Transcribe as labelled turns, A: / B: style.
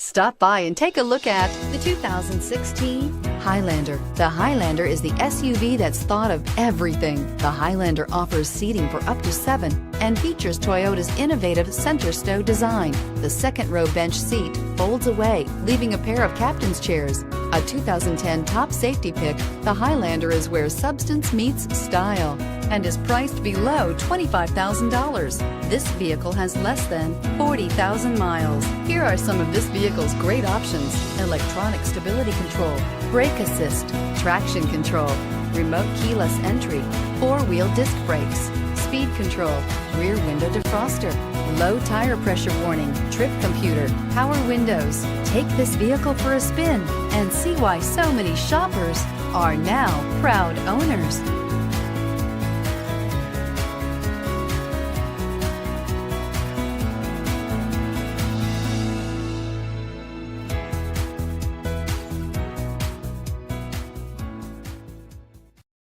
A: Stop by and take a look at the 2016 Highlander. The Highlander is the SUV that's thought of everything. The Highlander offers seating for up to 7 and features Toyota's innovative center stow design. The second row bench seat folds away, leaving a pair of captain's chairs. A 2010 top safety pick, the Highlander is where substance meets style and is priced below $25,000. This vehicle has less than 40,000 miles. Here are some of this vehicle's great options: electronic stability control, brake assist, traction control, remote keyless entry, 4-wheel disc brakes, speed control, rear window defroster, low tire pressure warning, trip computer, power windows. Take this vehicle for a spin and see why so many shoppers are now proud owners.